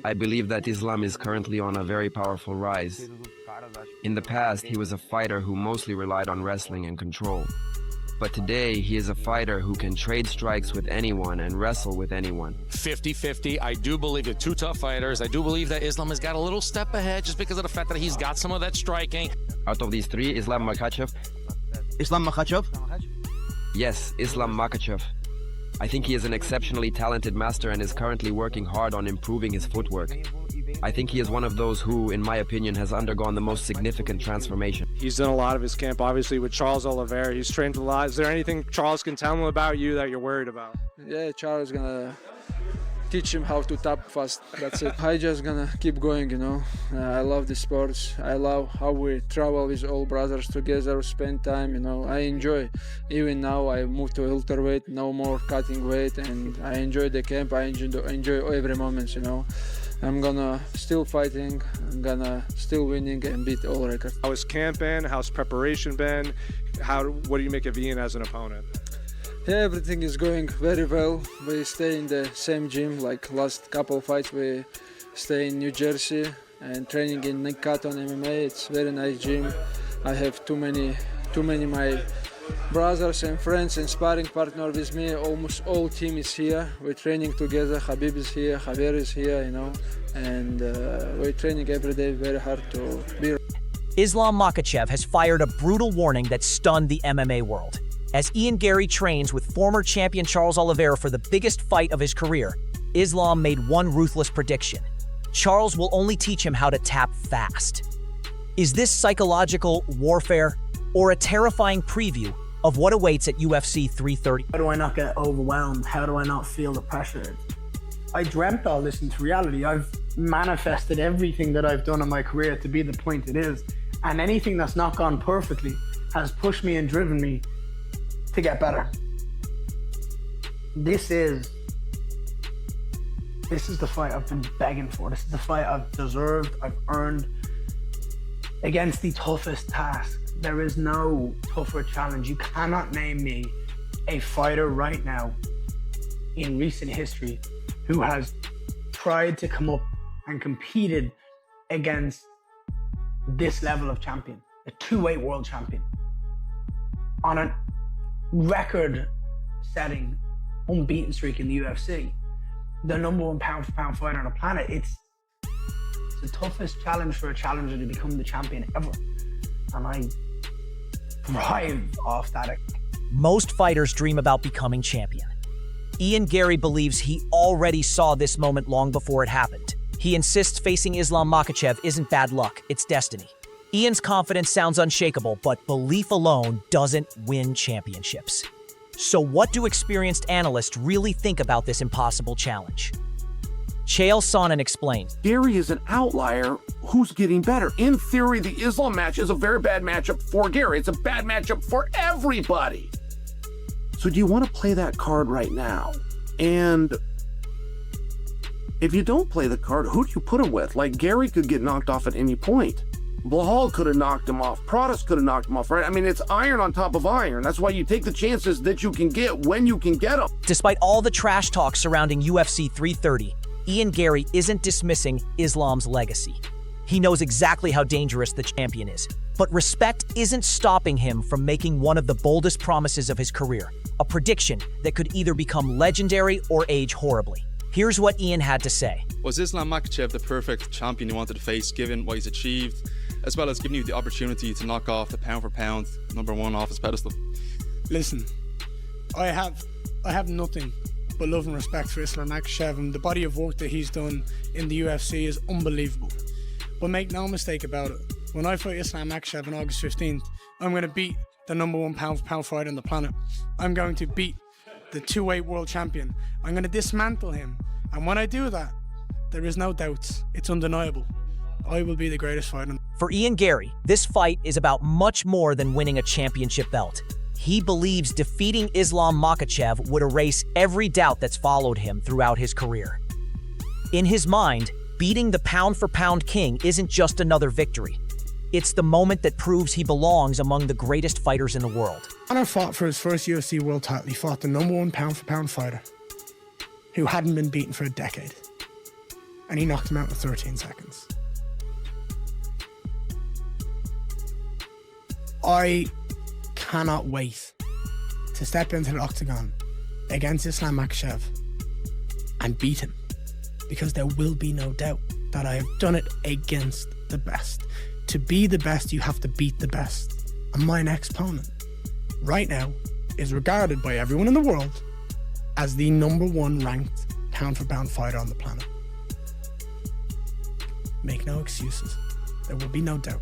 I believe that Islam is currently on a very powerful rise. In the past, he was a fighter who mostly relied on wrestling and control. But today, he is a fighter who can trade strikes with anyone and wrestle with anyone. 50-50. I do believe they're two tough fighters. I do believe that Islam has got a little step ahead just because of the fact that he's got some of that striking. Out of these three, Islam Makhachev? Islam Makhachev? Yes, Islam Makhachev. I think he is an exceptionally talented master and is currently working hard on improving his footwork. I think he is one of those who, in my opinion, has undergone the most significant transformation. He's done a lot of his camp, obviously, with Charles Oliveira. He's trained a lot. Is there anything Charles can tell him about you that you're worried about? Yeah, Charles is gonna teach him how to tap fast. That's it. I just gonna keep going, you know. I love the sports. I love how we travel with all brothers together, spend time, you know. I enjoy. Even now, I moved to welterweight, no more cutting weight, and I enjoy the camp. I enjoy every moment, you know. I'm gonna still fighting, I'm gonna still winning and beat all records. How's camp been? How's preparation been? What do you make of Ian as an opponent? Yeah, everything is going very well. We stay in the same gym, like last couple fights we stay in New Jersey and training in Nick Cotton MMA. It's very nice gym. I have too many my brothers and friends and sparring partner with me. Almost all team is here. We're training together. Khabib is here, Javier is here, you know, and we're training every day very hard to be. Islam Makhachev has fired a brutal warning that stunned the MMA world. As Ian Garry trains with former champion Charles Oliveira for the biggest fight of his career, Islam made one ruthless prediction. Charles will only teach him how to tap fast. Is this psychological warfare or a terrifying preview of what awaits at UFC 330? How do I not get overwhelmed? How do I not feel the pressure? I dreamt all this into reality. I've manifested everything that I've done in my career to be the point it is. And anything that's not gone perfectly has pushed me and driven me to get better. This is the fight I've been begging for. This is the fight I've deserved, I've earned, against the toughest task. There is no tougher challenge. You cannot name me a fighter right now in recent history who has tried to come up and competed against this level of champion, a two-weight world champion, on a record-setting, unbeaten streak in the UFC, the #1 pound-for-pound fighter on the planet. It's the toughest challenge for a challenger to become the champion ever, and I thrive off that. Most fighters dream about becoming champion. Ian Garry believes he already saw this moment long before it happened. He insists facing Islam Makhachev isn't bad luck, it's destiny. Ian's confidence sounds unshakable, but belief alone doesn't win championships. So what do experienced analysts really think about this impossible challenge? Chael Sonnen explains. Garry is an outlier who's getting better. In theory, the Islam match is a very bad matchup for Garry. It's a bad matchup for everybody. So do you want to play that card right now? And if you don't play the card, who do you put him with? Like, Garry could get knocked off at any point. Blahal could have knocked him off. Protas could have knocked him off, right? I mean, it's iron on top of iron. That's why you take the chances that you can get when you can get them. Despite all the trash talk surrounding UFC 330, Ian Garry isn't dismissing Islam's legacy. He knows exactly how dangerous the champion is. But respect isn't stopping him from making one of the boldest promises of his career, a prediction that could either become legendary or age horribly. Here's what Ian had to say. Was Islam Makhachev the perfect champion you wanted to face, given what he's achieved, as well as giving you the opportunity to knock off the pound-for-pound #1 off his pedestal? Listen, I have nothing but love and respect for Islam Makhachev, and the body of work that he's done in the UFC is unbelievable. But make no mistake about it, when I fight Islam Makhachev on August 15th, I'm going to beat the #1 pound-for-pound fighter on the planet. I'm going to beat the two-weight world champion. I'm going to dismantle him. And when I do that, there is no doubts. It's undeniable. I will be the greatest fighter. For Ian Garry, this fight is about much more than winning a championship belt. He believes defeating Islam Makhachev would erase every doubt that's followed him throughout his career. In his mind, beating the pound-for-pound king isn't just another victory. It's the moment that proves he belongs among the greatest fighters in the world. Conor fought for his first UFC world title. He fought the #1 pound-for-pound fighter who hadn't been beaten for a decade. and he knocked him out in 13 seconds. I cannot wait to step into the octagon against Islam Makhachev and beat him, because there will be no doubt that I have done it against the best. To be the best, you have to beat the best. And my next opponent, right now, is regarded by everyone in the world as the #1 ranked pound-for-pound fighter on the planet. Make no excuses. There will be no doubt.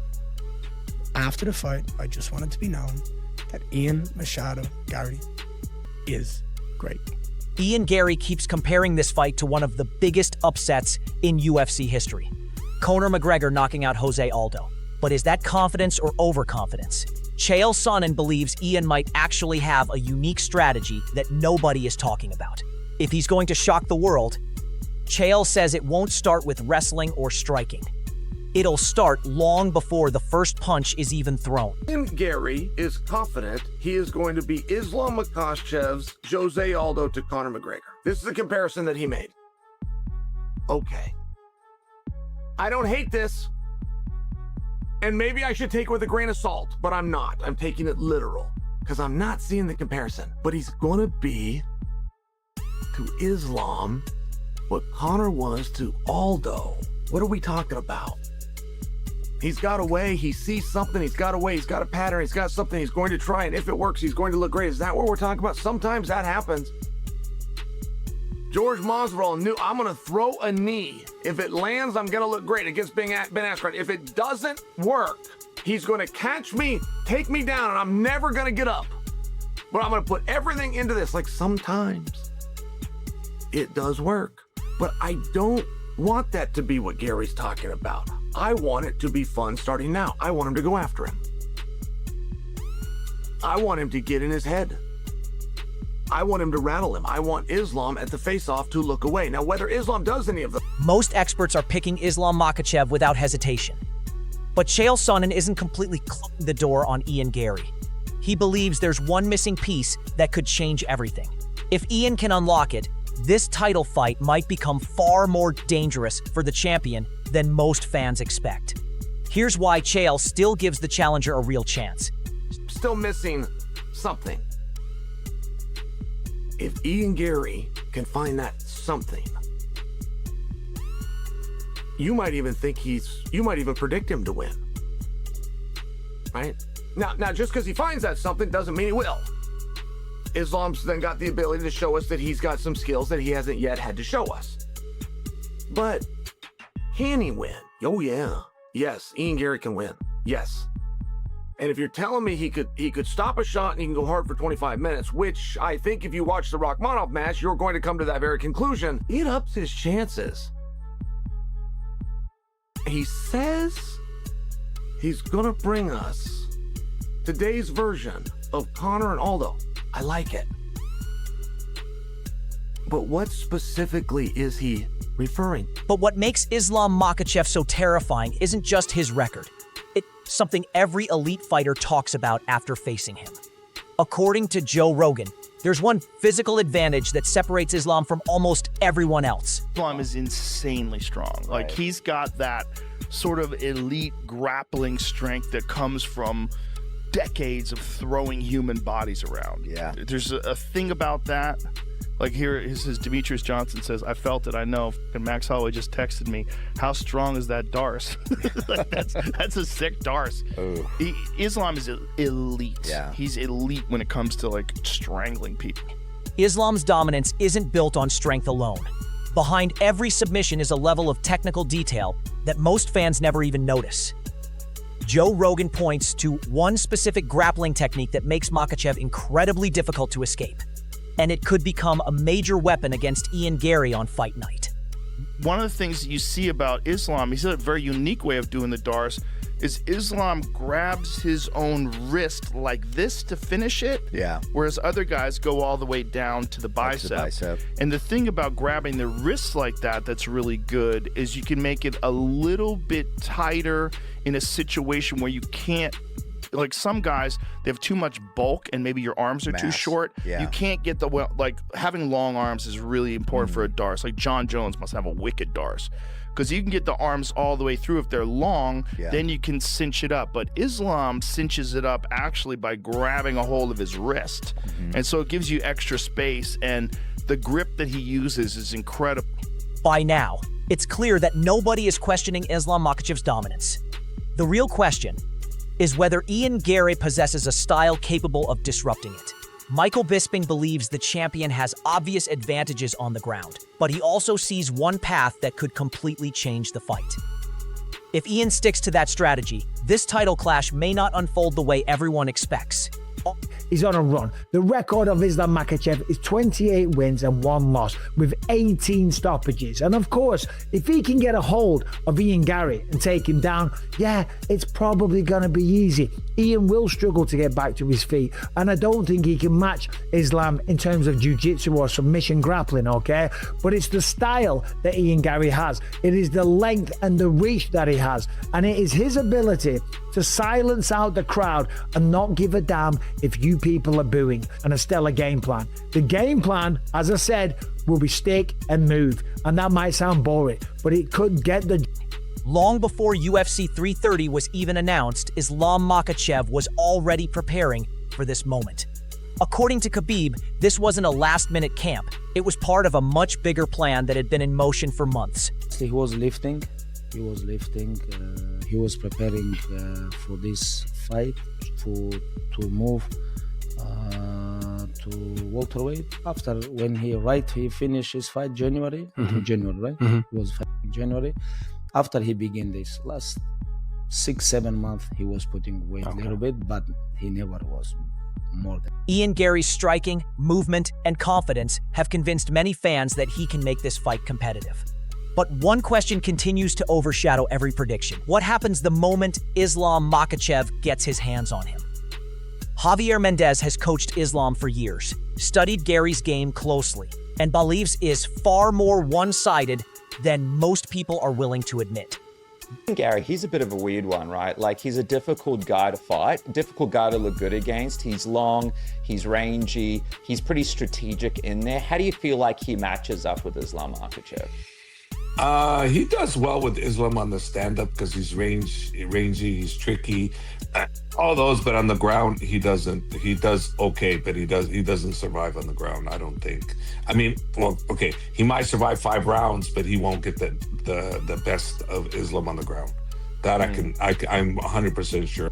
After the fight, I just want it to be known that Ian Garry is great. Ian Garry keeps comparing this fight to one of the biggest upsets in UFC history. Conor McGregor knocking out Jose Aldo. But is that confidence or overconfidence? Chael Sonnen believes Ian might actually have a unique strategy that nobody is talking about. If he's going to shock the world, Chael says it won't start with wrestling or striking. It'll start long before the first punch is even thrown. Ian Garry is confident he is going to be Islam Makhachev's Jose Aldo to Conor McGregor. This is the comparison that he made. Okay. I don't hate this. And maybe I should take it with a grain of salt, but I'm not. I'm taking it literal because I'm not seeing the comparison. But he's going to be to Islam what Conor was to Aldo. What are we talking about? He's got a way, he sees something, he's got a way, he's got a pattern, he's got something he's going to try, and if it works, he's going to look great. Is that what we're talking about? Sometimes that happens. George Masvidal knew, I'm going to throw a knee. If it lands, I'm going to look great against Ben Askren. If it doesn't work, he's going to catch me, take me down, and I'm never going to get up. But I'm going to put everything into this. Like, sometimes it does work. But I don't want that to be what Gary's talking about. I want it to be fun starting now. I want him to go after him. I want him to get in his head. I want him to rattle him. I want Islam at the face-off to look away. Now, whether Islam does any of them... Most experts are picking Islam Makhachev without hesitation. But Chael Sonnen isn't completely closing the door on Ian Garry. He believes there's one missing piece that could change everything. If Ian can unlock it, this title fight might become far more dangerous for the champion than most fans expect. Here's why Chael still gives the challenger a real chance. Still missing something. If Ian Garry can find that something, you might even think you might even predict him to win. Right? Now just because he finds that something doesn't mean he will. Islam's then got the ability to show us that he's got some skills that he hasn't yet had to show us. But can he win? Oh yeah. Yes, Ian Garry can win. Yes. And if you're telling me he could stop a shot and he can go hard for 25 minutes, which I think if you watch the Rakhmonov match, you're going to come to that very conclusion, it ups his chances. He says he's gonna bring us today's version of Conor and Aldo. I like it. But what specifically is he referring? But what makes Islam Makhachev so terrifying isn't just his record. It's something every elite fighter talks about after facing him. According to Joe Rogan, there's one physical advantage that separates Islam from almost everyone else. Islam is insanely strong. Like, he's got that sort of elite grappling strength that comes from decades of throwing human bodies around. Yeah. There's a thing about that. Like, here is Demetrius Johnson says, I felt it, I know. And Max Holloway just texted me, how strong is that Darce? Like, that's a sick Darce. Islam is elite. Yeah. He's elite when it comes to, like, strangling people. Islam's dominance isn't built on strength alone. Behind every submission is a level of technical detail that most fans never even notice. Joe Rogan points to one specific grappling technique that makes Makhachev incredibly difficult to escape. And it could become a major weapon against Ian Garry on fight night. One of the things that you see about Islam, he's a very unique way of doing the Darce, is Islam grabs his own wrist like this to finish it, whereas other guys go all the way down to the bicep. And the thing about grabbing the wrist like that that's really good is you can make it a little bit tighter in a situation where you can't like some guys, they have too much bulk and maybe your arms are too short. Yeah. You can't get the, like having long arms is really important for a Darce. Like John Jones must have a wicked Darce. Because you can get the arms all the way through if they're long, then you can cinch it up. But Islam cinches it up actually by grabbing a hold of his wrist. And so it gives you extra space, and the grip that he uses is incredible. By now, it's clear that nobody is questioning Islam Makhachev's dominance. The real question is whether Ian Garry possesses a style capable of disrupting it. Michael Bisping believes the champion has obvious advantages on the ground, but he also sees one path that could completely change the fight. If Ian sticks to that strategy, this title clash may not unfold the way everyone expects. He's on a run. The record of Islam Makhachev is 28 wins and 1 loss with 18 stoppages. And of course, if he can get a hold of Ian Garry and take him down, yeah, it's probably going to be easy. Ian will struggle to get back to his feet, and I don't think he can match Islam in terms of jiu-jitsu or submission grappling, okay? But it's the style that Ian Garry has. It is the length and the reach that he has, and it is his ability to silence out the crowd and not give a damn if you people are booing, and a stellar game plan. The game plan, as I said, will be stick and move, and that might sound boring, but it could get the... Long before UFC 330 was even announced, Islam Makhachev was already preparing for this moment. According to Khabib, this wasn't a last-minute camp. It was part of a much bigger plan that had been in motion for months. He was lifting. He was preparing for this fight to move to welterweight. After when he finished his fight January, January, right? He was fighting January. After he began this last 6-7 months, he was putting weight a little bit, but he never was more than. Ian Garry's striking, movement, and confidence have convinced many fans that he can make this fight competitive. But one question continues to overshadow every prediction. What happens the moment Islam Makhachev gets his hands on him? Javier Mendez has coached Islam for years, studied Garry's game closely, and believes is far more one-sided than most people are willing to admit. Garry, he's a bit of a weird one, right? Like, he's a difficult guy to fight, difficult guy to look good against. He's long, he's rangy, he's pretty strategic in there. How do you feel like he matches up with Islam Makhachev? He does well with Islam on the stand-up because he's rangy, he's tricky, all those. But on the ground, he doesn't. He does okay, but he doesn't survive on the ground, I don't think. I mean, well, okay, he might survive 5 rounds, but he won't get the best of Islam on the ground. That I'm 100% sure.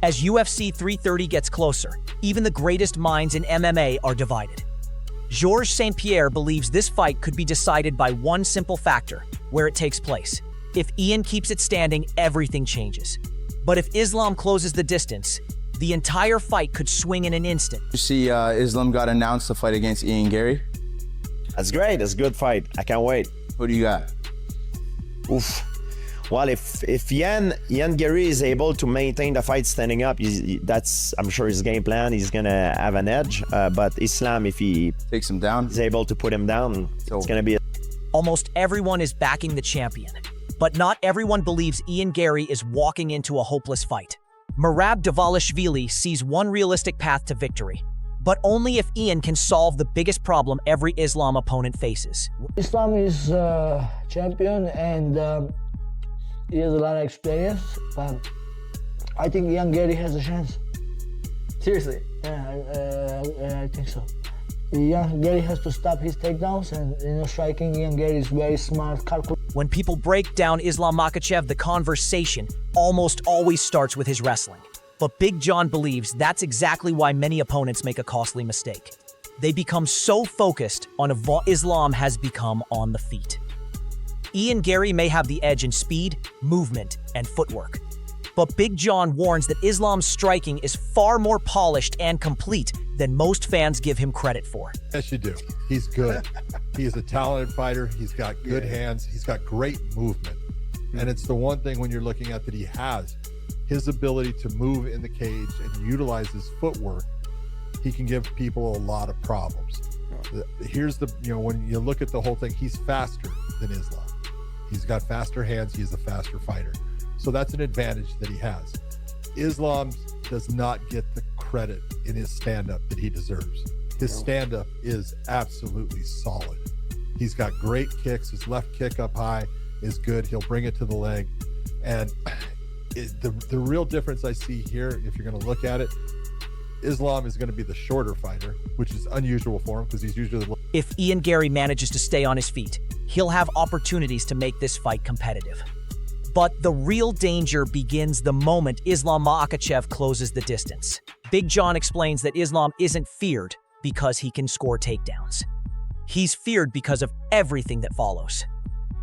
As UFC 330 gets closer, even the greatest minds in MMA are divided. Georges St. Pierre believes this fight could be decided by one simple factor, where it takes place. If Ian keeps it standing, everything changes. But if Islam closes the distance, the entire fight could swing in an instant. You see Islam got announced to fight against Ian Garry? That's great. That's a good fight. I can't wait. Who do you got? Oof. Well, if Ian Garry is able to maintain the fight standing up, that's, I'm sure, his game plan. He's gonna have an edge. But Islam, if he takes him down, is able to put him down, it's gonna be. Almost everyone is backing the champion, but not everyone believes Ian Garry is walking into a hopeless fight. Merab Davalishvili sees one realistic path to victory, but only if Ian can solve the biggest problem every Islam opponent faces. Islam is champion and. He has a lot of experience, but I think Ian Garry has a chance. Seriously, yeah, I think so. Ian Garry has to stop his takedowns, and striking, Ian Garry is very smart, calculated. When people break down Islam Makhachev, the conversation almost always starts with his wrestling. But Big John believes that's exactly why many opponents make a costly mistake. They become so focused on what Islam has become on the feet. Ian Garry may have the edge in speed, movement, and footwork. But Big John warns that Islam's striking is far more polished and complete than most fans give him credit for. Yes, you do. He's good. He is a talented fighter. He's got good hands. He's got great movement. And it's the one thing when you're looking at that he has. His ability to move in the cage and utilize his footwork, he can give people a lot of problems. Here's the, when you look at the whole thing, he's faster than Islam. He's got faster hands. He's a faster fighter. So that's an advantage that he has. Islam does not get the credit in his stand-up that he deserves. His stand-up is absolutely solid. He's got great kicks. His left kick up high is good. He'll bring it to the leg. And the real difference I see here, if you're going to look at it, Islam is going to be the shorter fighter, which is unusual for him because he's usually... If Ian Garry manages to stay on his feet, he'll have opportunities to make this fight competitive. But the real danger begins the moment Islam Makhachev closes the distance. Big John explains that Islam isn't feared because he can score takedowns. He's feared because of everything that follows.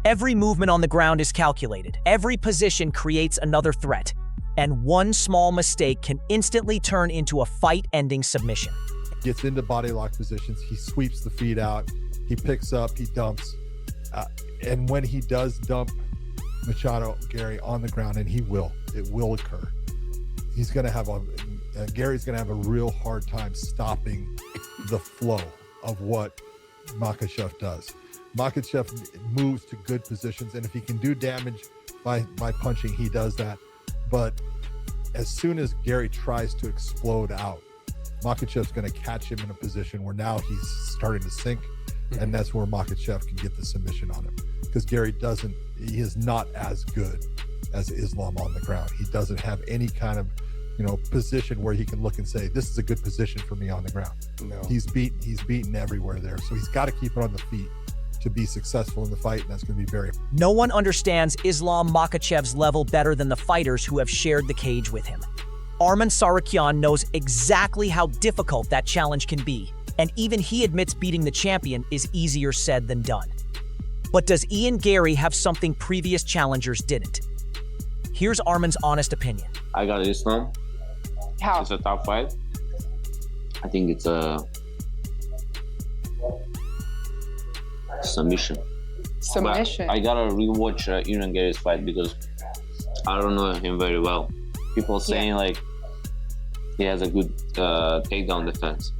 Every movement on the ground is calculated. Every position creates another threat. And one small mistake can instantly turn into a fight-ending submission. Gets into body lock positions. He sweeps the feet out. He picks up. He dumps. And when he does dump Machado Garry on the ground, and it will occur, he's going to have Gary's going to have a real hard time stopping the flow of what Makhachev does. Makhachev moves to good positions, and if he can do damage by punching, he does that. But as soon as Garry tries to explode out, Makhachev's going to catch him in a position where now he's starting to sink, and that's where Makhachev can get the submission on him. Because Garry he is not as good as Islam on the ground. He doesn't have any kind of, position where he can look and say, this is a good position for me on the ground. No. He's beaten everywhere there. So he's got to keep it on the feet to be successful in the fight, and that's going to be very... No one understands Islam Makhachev's level better than the fighters who have shared the cage with him. Arman Tsarukyan knows exactly how difficult that challenge can be, and even he admits beating the champion is easier said than done. But does Ian Garry have something previous challengers didn't? Here's Arman's honest opinion. I got Islam. How? It's a tough fight. I think it's a submission. Submission? But I gotta rewatch Ian Garry's fight because I don't know him very well. People saying he has a good takedown defense.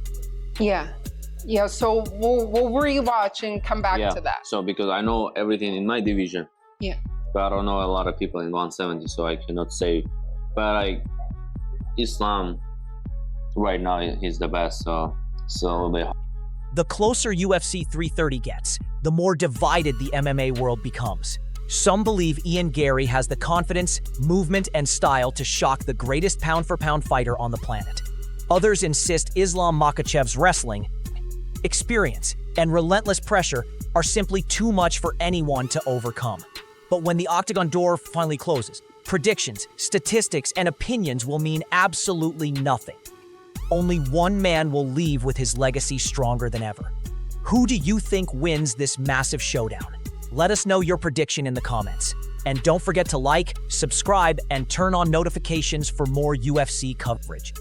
Yeah. So we'll rewatch and come back to that. So because I know everything in my division. Yeah. But I don't know a lot of people in 170, so I cannot say. But Islam right now he's the best, so it's a little bit hard. The closer UFC 330 gets, the more divided the MMA world becomes. Some believe Ian Garry has the confidence, movement, and style to shock the greatest pound-for-pound fighter on the planet. Others insist Islam Makhachev's wrestling, experience, and relentless pressure are simply too much for anyone to overcome. But when the octagon door finally closes, predictions, statistics, and opinions will mean absolutely nothing. Only one man will leave with his legacy stronger than ever. Who do you think wins this massive showdown? Let us know your prediction in the comments. And don't forget to like, subscribe, and turn on notifications for more UFC coverage.